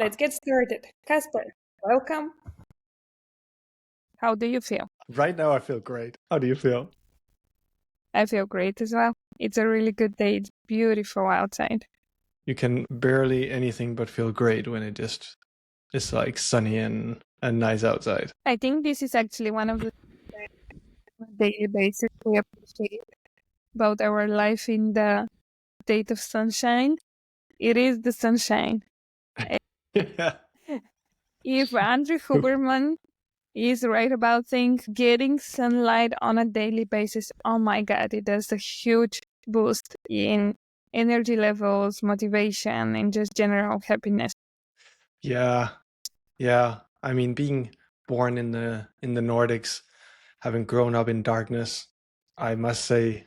Let's get started. Kasper, welcome. How do you feel? Right now, I feel great. How do you feel? I feel great as well. It's a really good day. It's beautiful outside. You can barely anything but feel great when it just is like sunny and nice outside. I think this is actually one of the daily basis we appreciate about our life in the state of sunshine. It is the sunshine. Yeah. If Andrew Huberman is right about things, getting sunlight on a daily basis, oh my God, it does a huge boost in energy levels, motivation, and just general happiness. Yeah. I mean, being born in the Nordics, having grown up in darkness, I must say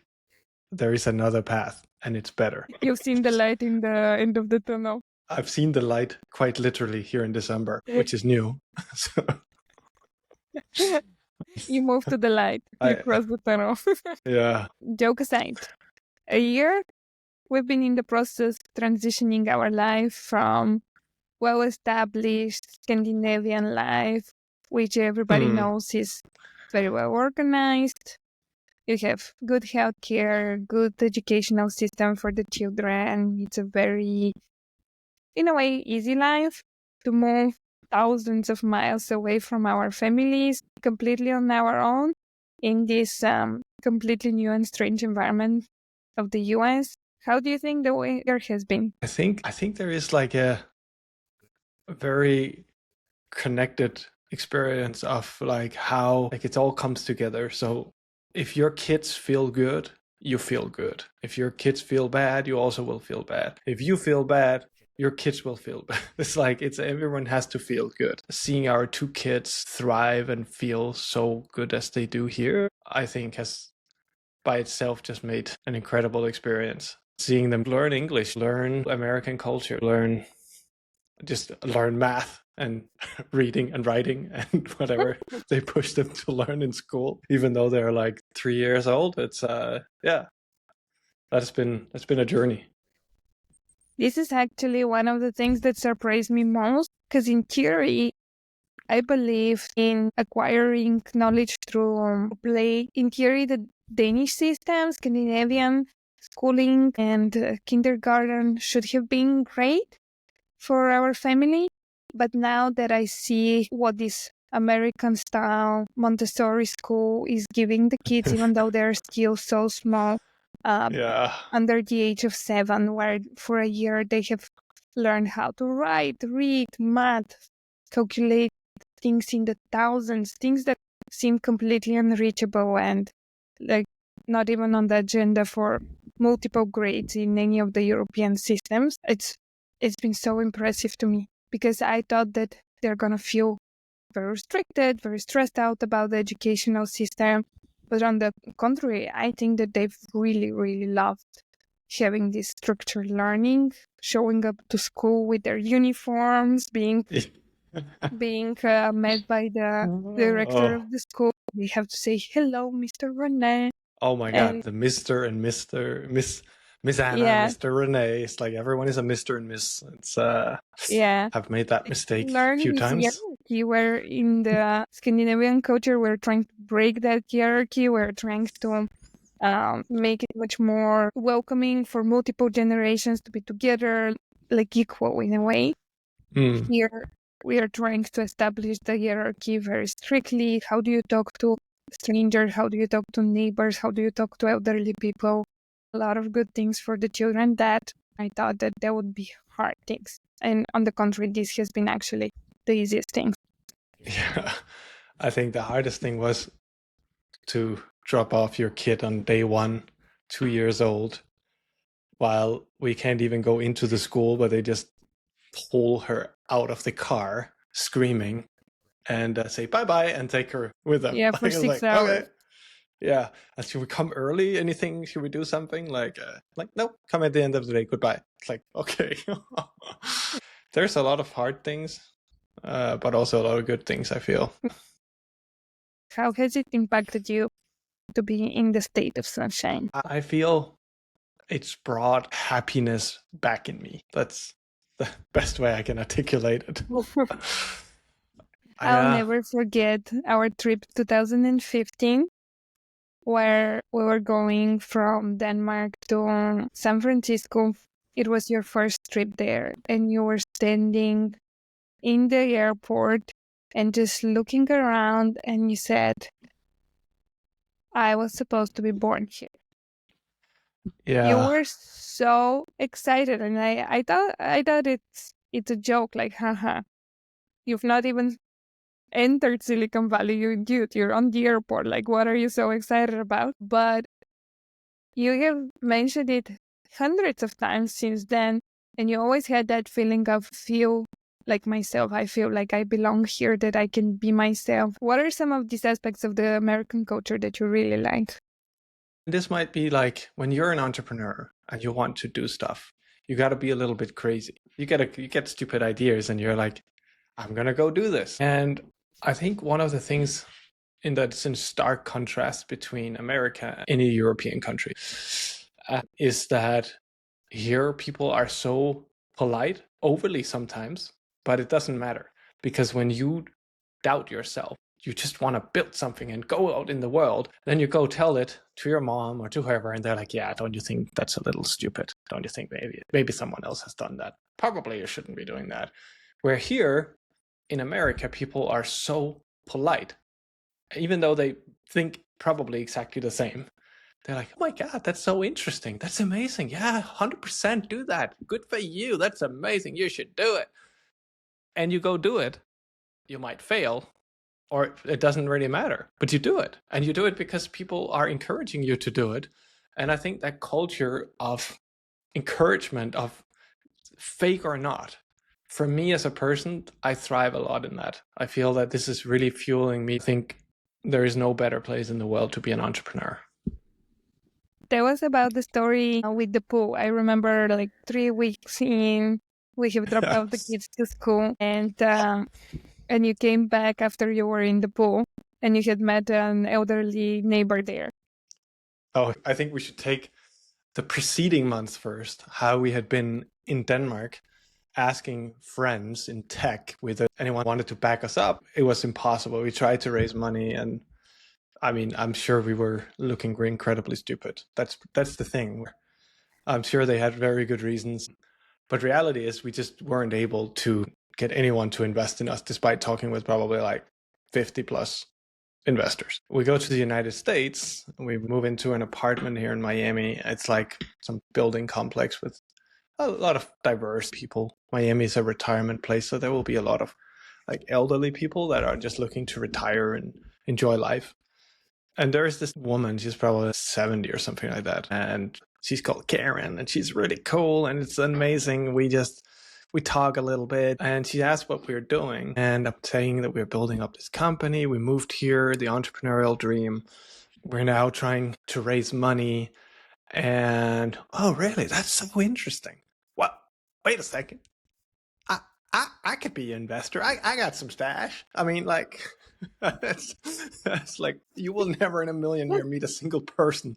there is another path, and it's better. You've seen the light in the end of the tunnel. I've seen the light quite literally here in December, which is new. So You move to the light. You cross the tunnel. yeah. Joke aside, a year we've been in the process transitioning our life from well-established Scandinavian life, which everybody knows is very well organized. You have good healthcare, good educational system for the children. It's a very, in a way, easy life to move thousands of miles away from our families, completely on our own, in this completely new and strange environment of the US. How do you think the way there has been? I think there is like a very connected experience of like how like it all comes together. So if your kids feel good, you feel good. If your kids feel bad, you also will feel bad. If you feel bad, your kids will feel bad. It's like everyone has to feel good. Seeing our two kids thrive and feel so good as they do here, I think has by itself just made an incredible experience. Seeing them learn English, learn American culture, learn math and reading and writing and whatever they push them to learn in school, even though they're like 3 years old. It's that's been a journey. This is actually one of the things that surprised me most, because in theory, I believe in acquiring knowledge through play. In theory, the Danish system, Scandinavian schooling, and kindergarten should have been great for our family. But now that I see what this American style Montessori school is giving the kids, even though they're still so small, under the age of 7, where for a year they have learned how to write, read, math, calculate things in the thousands, things that seem completely unreachable and like not even on the agenda for multiple grades in any of the European systems. It's been so impressive to me, because I thought that they're gonna feel very restricted, very stressed out about the educational system. But on the contrary, I think that they've really, really loved having this structured learning, showing up to school with their uniforms, being met by the director of the school. We have to say, hello, Mr. Rene. Oh my God, the Mr. and Miss Anna, Mr. Rene. It's like everyone is a Mr. and Miss. It's I've made that mistake a few times. Hierarchy, where in the Scandinavian culture we're trying to break that hierarchy. We're trying to make it much more welcoming for multiple generations to be together, like equal in a way. Here we are trying to establish the hierarchy very strictly. How do you talk to strangers? How do you talk to neighbors? How do you talk to elderly people? A lot of good things for the children that I thought that there would be hard things. And on the contrary, this has been actually the easiest thing. Yeah, I think the hardest thing was to drop off your kid on day 1, 2 years old, while we can't even go into the school, but they just pull her out of the car screaming and say bye-bye and take her with them. Yeah, for 6 hours. Okay. Yeah. And should we come early? Anything? Should we do something? Like nope, come at the end of the day. Goodbye. It's like, okay. There's a lot of hard things, but also a lot of good things, I feel. How has it impacted you to be in the state of sunshine? I feel it's brought happiness back in me. That's the best way I can articulate it. I'll never forget our trip 2015, where we were going from Denmark to San Francisco. It was your first trip there, and you were standing in the airport and just looking around, and you said, I was supposed to be born here. Yeah. You were so excited, and I thought it's a joke, like, haha, you've not even entered Silicon Valley, you're on the airport, like, what are you so excited about? But you have mentioned it hundreds of times since then, and you always had that feeling of feel like myself. I feel like I belong here, that I can be myself. What are some of these aspects of the American culture that you really like? This might be like when you're an entrepreneur and you want to do stuff, you got to be a little bit crazy. You get stupid ideas and you're like, I'm going to go do this. And I think one of the things that's in stark contrast between America and any European country is that here people are so polite, overly sometimes, but it doesn't matter, because when you doubt yourself, you just want to build something and go out in the world, then you go tell it to your mom or to whoever, and they're like, yeah, don't you think that's a little stupid? Don't you think maybe someone else has done that? Probably you shouldn't be doing that. Where here in America, people are so polite, even though they think probably exactly the same. They're like, oh my God, that's so interesting. That's amazing. Yeah, 100% do that. Good for you. That's amazing. You should do it. And you go do it. You might fail, or it doesn't really matter, but you do it. And you do it because people are encouraging you to do it. And I think that culture of encouragement, of fake or not, for me as a person, I thrive a lot in that. I feel that this is really fueling me. I think there is no better place in the world to be an entrepreneur. That was about the story with the pool. I remember like 3 weeks in, we have dropped off the kids to school, and you came back after you were in the pool, and you had met an elderly neighbor there. Oh, I think we should take the preceding months first, how we had been in Denmark asking friends in tech whether anyone wanted to back us up. It was impossible. We tried to raise money, and I mean, I'm sure we were looking incredibly stupid. That's the thing. I'm sure they had very good reasons, but reality is we just weren't able to get anyone to invest in us, despite talking with probably like 50 plus investors. We go to the United States, we move into an apartment here in Miami. It's like some building complex with a lot of diverse people. Miami is a retirement place, so there will be a lot of like elderly people that are just looking to retire and enjoy life. And there's this woman, she's probably 70 or something like that, and she's called Karen, and she's really cool, and it's amazing. We talk a little bit, and she asked what we were doing, and I'm saying that we're building up this company. We moved here, the entrepreneurial dream. We're now trying to raise money. And oh, really? That's so interesting. What? Wait a second. I could be an investor. I got some stash. I mean, like, that's like, you will never in a million year meet a single person,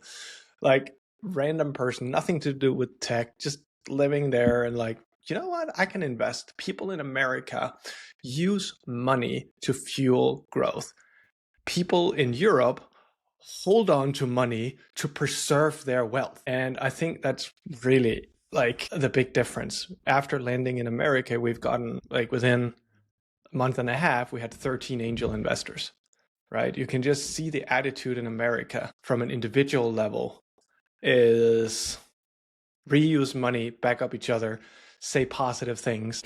like random person, nothing to do with tech, just living there and like, you know what? I can invest. People in America use money to fuel growth. People in Europe hold on to money to preserve their wealth. And I think that's really like the big difference. After landing in America, we've gotten like within a month and a half, we had 13 angel investors, right? You can just see the attitude in America from an individual level is reuse money, back up each other, say positive things.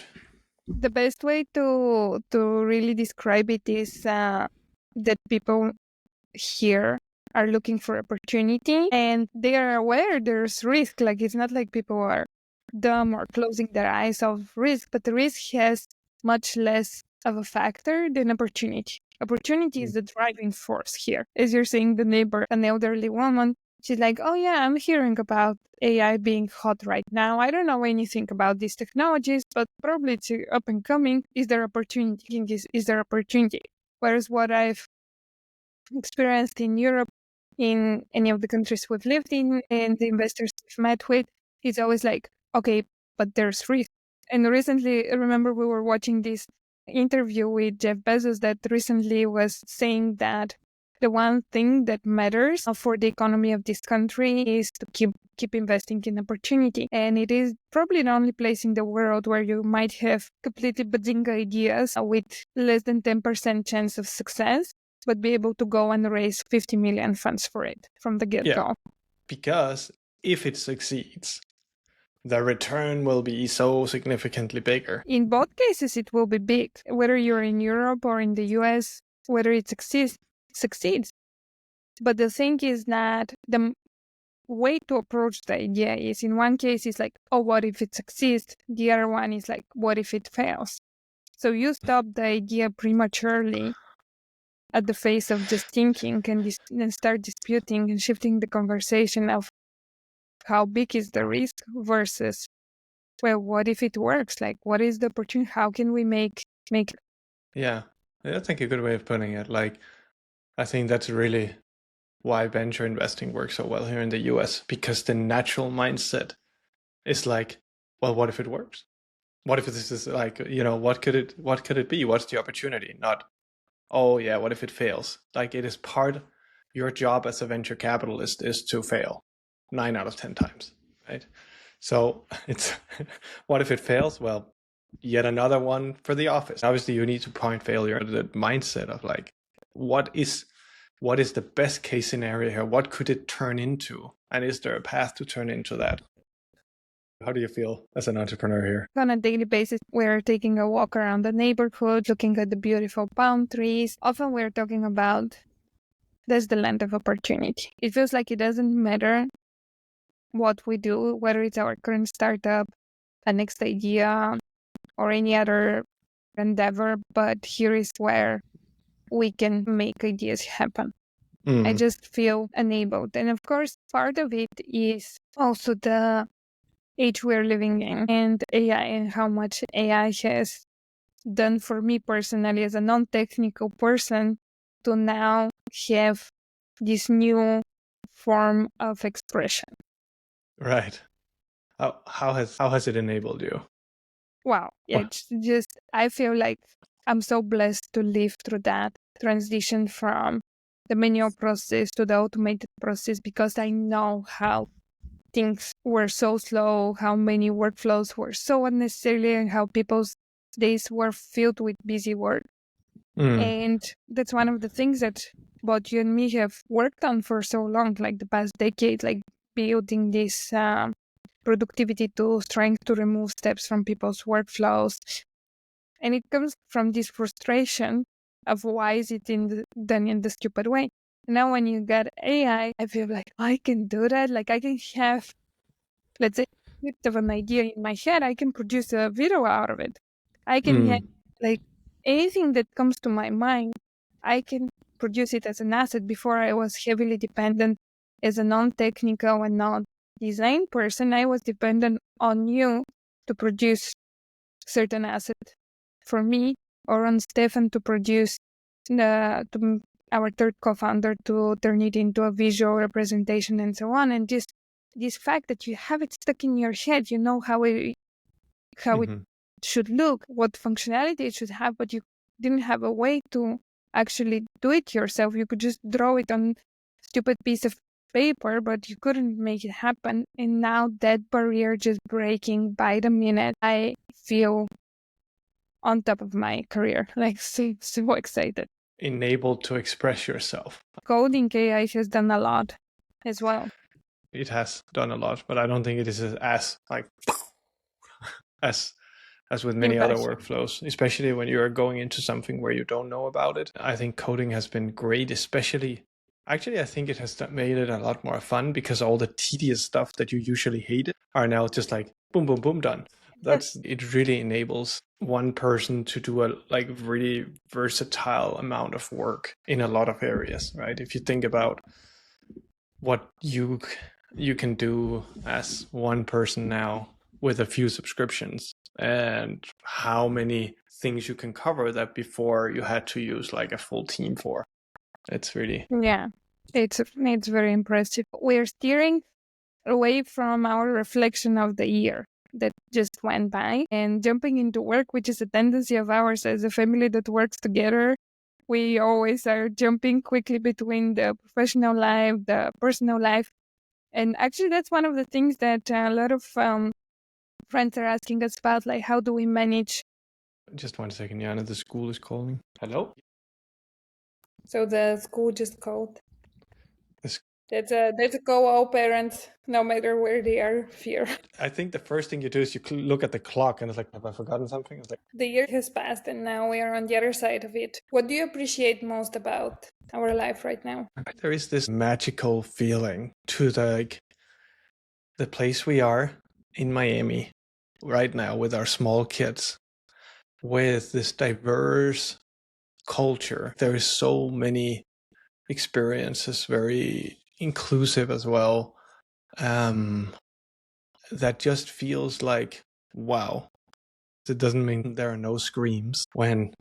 The best way to really describe it is that people here are looking for opportunity, and they are aware there's risk. Like, it's not like people are dumb or closing their eyes of risk, but the risk has much less of a factor than opportunity. Opportunity is the driving force here. As you're saying, the neighbor, an elderly woman, she's like, oh yeah, I'm hearing about AI being hot right now. I don't know anything about these technologies, but probably it's up and coming. Is there opportunity? Is there opportunity? Whereas what I've experienced in Europe, in any of the countries we've lived in, and the investors we've met with, it's always like, okay, but there's risk. And recently, I remember we were watching this interview with Jeff Bezos that recently was saying that the one thing that matters for the economy of this country is to keep investing in opportunity. And it is probably the only place in the world where you might have completely bazinga ideas with less than 10% chance of success, but be able to go and raise 50 million funds for it from the get-go. Yeah, because if it succeeds, the return will be so significantly bigger. In both cases, it will be big, whether you're in Europe or in the US, whether it succeeds. But the thing is that the way to approach the idea is, in one case, it's like, oh, what if it succeeds? The other one is like, what if it fails? So you stop the idea prematurely at the face of just thinking and then start disputing and shifting the conversation of how big is the risk versus, well, what if it works? Like, what is the opportunity? How can we make it? Yeah, I think a good way of putting it. Like, I think that's really why venture investing works so well here in the US, because the natural mindset is like, well, what if it works? What if this is like, what could it be? What's the opportunity? Not, oh yeah, what if it fails? Like, it is your job as a venture capitalist is to fail 9 out of 10 times, right? So it's what if it fails? Well, yet another one for the office. Obviously, you need to point failure to the mindset of like, what is the best case scenario here? What could it turn into? And is there a path to turn into that? How do you feel as an entrepreneur here? On a daily basis, we're taking a walk around the neighborhood, looking at the beautiful palm trees. Often we're talking about that's the land of opportunity. It feels like it doesn't matter what we do, whether it's our current startup, a next idea, or any other endeavor, but here is where we can make ideas happen. I just feel enabled. And of course, part of it is also the age we're living in and AI and how much AI has done for me personally as a non-technical person to now have this new form of expression. Right. How has it enabled you? Wow. It's just, I feel like I'm so blessed to live through that transition from the manual process to the automated process, because I know how things were so slow, how many workflows were so unnecessary, and how people's days were filled with busy work. And that's one of the things that both you and me have worked on for so long, like the past decade, like building these productivity tools, trying to remove steps from people's workflows. And it comes from this frustration of why is it done in the stupid way. Now, when you get AI, I feel like I can do that. Like I can have, let's say, a bit of an idea in my head. I can produce a video out of it. I can have like anything that comes to my mind. I can produce it as an asset. Before, I was heavily dependent as a non-technical and non-design person. I was dependent on you to produce certain asset for me, or on Stefan to produce our third co-founder to turn it into a visual representation and so on. And just this fact that you have it stuck in your head, you know how it should look, what functionality it should have, but you didn't have a way to actually do it yourself. You could just draw it on stupid piece of paper, but you couldn't make it happen. And now that barrier just breaking by the minute, I feel on top of my career, like so excited. Enabled to express yourself. Coding AI has done a lot as well. It has done a lot, but I don't think it is as like as with many other workflows, especially when you're going into something where you don't know about it. I think coding has been great, especially. Actually, I think it has made it a lot more fun, because all the tedious stuff that you usually hated are now just like boom, boom, boom, done. It really enables one person to do a like really versatile amount of work in a lot of areas, right? If you think about what you can do as one person now with a few subscriptions, and how many things you can cover that before you had to use like a full team for. It's really, it's very impressive. We're steering away from our reflection of the year. that just went by, and jumping into work, which is a tendency of ours as a family that works together. We always are jumping quickly between the professional life, the personal life. And actually, that's one of the things that a lot of friends are asking us about, like, how do we manage? Just 1 second, Yana. The school is calling. Hello? So the school just called. This, That's a go all parents, no matter where they are, fear. I think the first thing you do is you look at the clock and it's like, have I forgotten something? It's like, The year has passed and now we are on the other side of it. What do you appreciate most about our life right now? there is this magical feeling to the place we are in Miami right now with our small kids, with this diverse culture. There is so many experiences, very inclusive as well. That just feels like, wow. It doesn't mean there are no screams when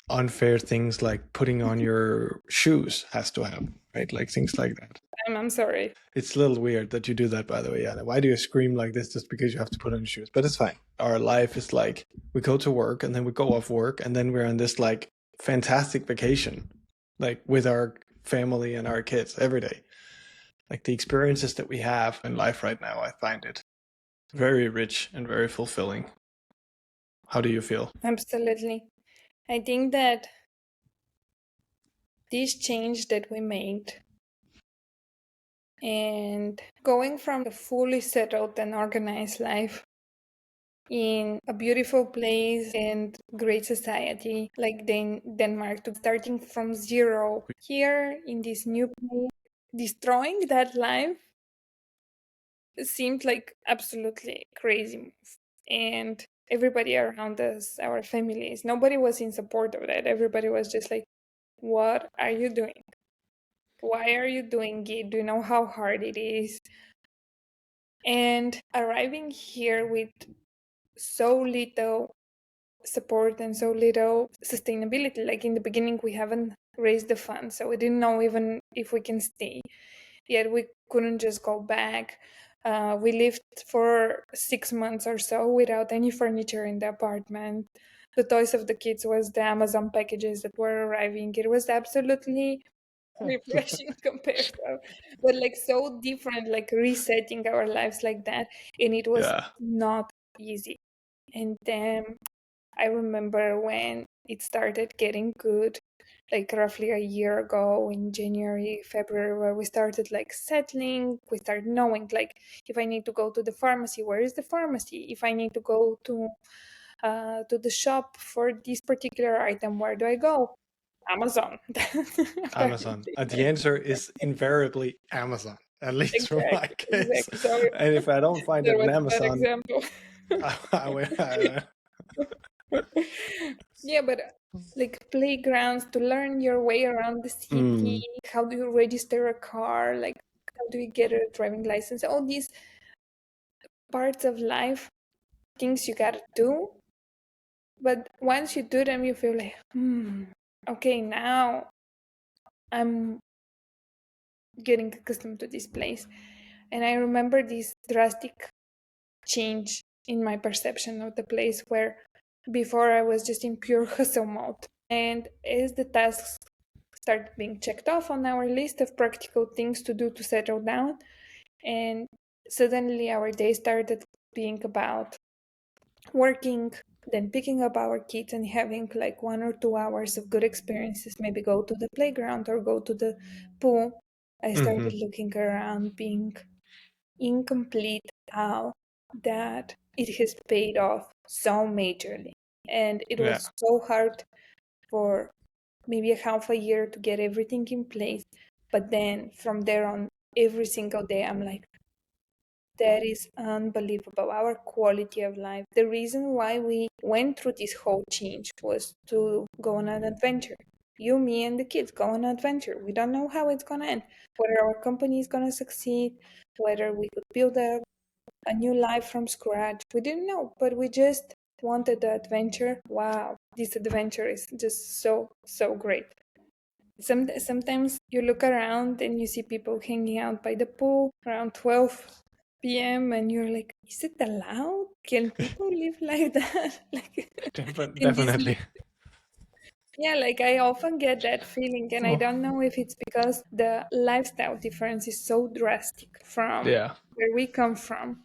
unfair things like putting on your shoes has to happen, right? Like things like that. I'm sorry. It's a little weird that you do that, by the way, Yana. Why do you scream like this just because you have to put on your shoes? But it's fine. Our life is like we go to work and then we go off work and then we're on this like fantastic vacation, like with our family and our kids every day. Like the experiences that we have in life right now, I find it very rich and very fulfilling. How do you feel? Absolutely. I think that this change that we made and going from a fully settled and organized life in a beautiful place and great society like Denmark, to starting from zero here in this new place, destroying that life seemed like absolutely crazy move. And everybody around us, our families, nobody was in support of that. Everybody was just like, what are you doing? Why are you doing it? Do you know how hard it is? And arriving here with so little support and so little sustainability. Like in the beginning, we haven't raised the funds, so we didn't know even if we can stay. Yet we couldn't just go back. We lived for 6 months or so without any furniture in the apartment. The toys of the kids was the Amazon packages that were arriving. It was absolutely refreshing compared to, but like so different, like resetting our lives like that. And it was Yeah. not easy. And then I remember when it started getting good, like roughly a year ago in January, February, where we started like settling, we started knowing like if I need to go to the pharmacy, where is the pharmacy? If I need to go to the shop for this particular item, where do I go? Amazon. Amazon. Apparently. The answer is invariably Amazon, at least from my Exactly, case. exactly. Sorry, And if I don't find that it on was a bad Amazon, example. Yeah, but like playgrounds to learn your way around the city, Mm, how do you register a car, like how do you get a driving license, all these parts of life, things you gotta do. But once you do them, you feel like, okay, now I'm getting accustomed to this place. And I remember this drastic change in my perception of the place where before I was just in pure hustle mode. And as the tasks started being checked off on our list of practical things to do to settle down, and suddenly our day started being about working, then picking up our kids and having like 1 or 2 hours of good experiences, maybe go to the playground or go to the pool. I started hmm looking around, being incomplete how that it has paid off so majorly. And it Yeah. was so hard for maybe a half a year to get everything in place. But then from there on, every single day, I'm like, that is unbelievable. Our quality of life. The reason why we went through this whole change was to go on an adventure. You, me, and the kids go on an adventure. We don't know how it's going to end, whether our company is going to succeed, whether we could build a new life from scratch. We didn't know, but we just wanted the adventure. Wow, this adventure is just so, so great. Sometimes you look around and you see people hanging out by the pool around 12 p.m. and you're like, is it allowed? Can people live like that? Like, in this, Definitely. yeah, like I often get that feeling, and I Oh, don't know if it's because the lifestyle difference is so drastic from yeah. where we come from.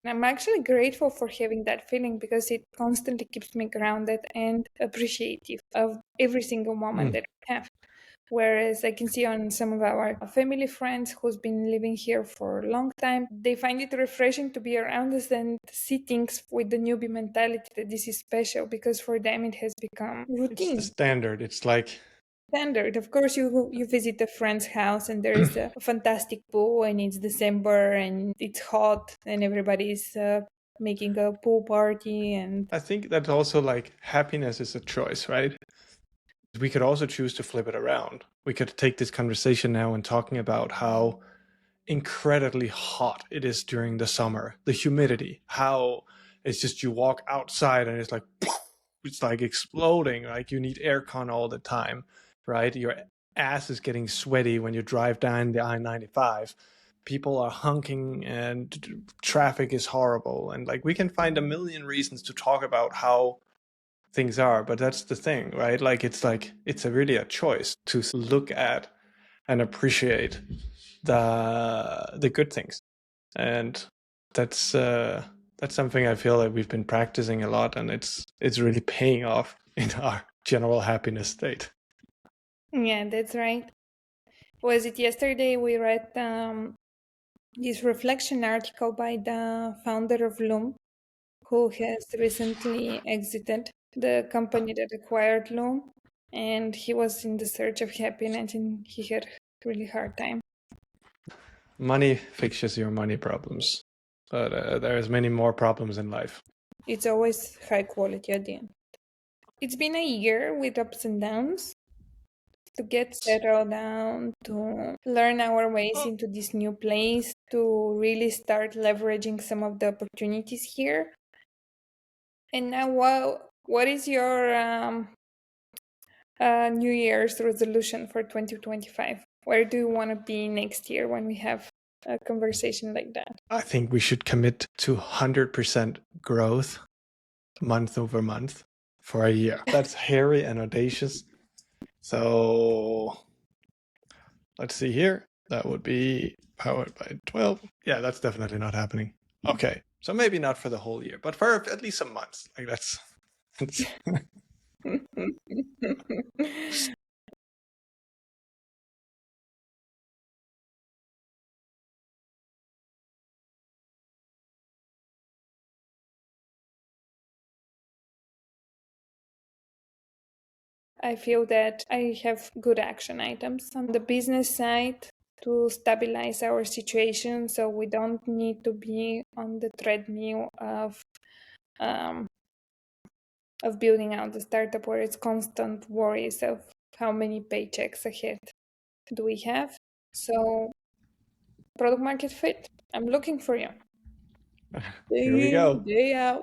And I'm actually grateful for having that feeling because it constantly keeps me grounded and appreciative of every single moment Mm. that we have. Whereas I can see on some of our family friends who's been living here for a long time, they find it refreshing to be around us and see things with the newbie mentality that this is special because for them it has become It's the routine. standard. It's like, Standard. Of course, you visit a friend's house and there is a fantastic pool and it's December and it's hot and everybody's making a pool party and I think that also like happiness is a choice, right? We could also choose to flip it around. We could take this conversation now and talking about how incredibly hot it is during the summer, the humidity, how it's just you walk outside and it's like it's like exploding, like you need aircon all the time, right? Your ass is getting sweaty when you drive down the I-95. People are honking and traffic is horrible, and like we can find a million reasons to talk about how things are, but that's the thing, right? Like it's a really a choice to look at and appreciate the good things, and that's something I feel like we've been practicing a lot, and it's really paying off in our general happiness state. yeah, that's right. Was it yesterday we read this reflection article by the founder of Loom, who has recently exited the company that acquired Loom, and he was in the search of happiness and he had a really hard time. Money fixes your money problems, but there's many more problems in life. It's always high quality at the end. It's been a year with ups and downs to get settled down, to learn our ways into this new place, to really start leveraging some of the opportunities here. And now, what is your New Year's resolution for 2025? Where do you want to be next year when we have a conversation like that? I think we should commit to 100% growth month over month for a year. That's hairy and audacious. So let's see here. That would be powered by 12. Yeah, that's definitely not happening. Okay. So maybe not for the whole year, but for at least a month. Like that's I feel that I have good action items on the business side to stabilize our situation so we don't need to be on the treadmill um, of building out the startup where it's constant worries of how many paychecks ahead do we have. So product market fit. I'm looking for you. here we Day in, go. day out.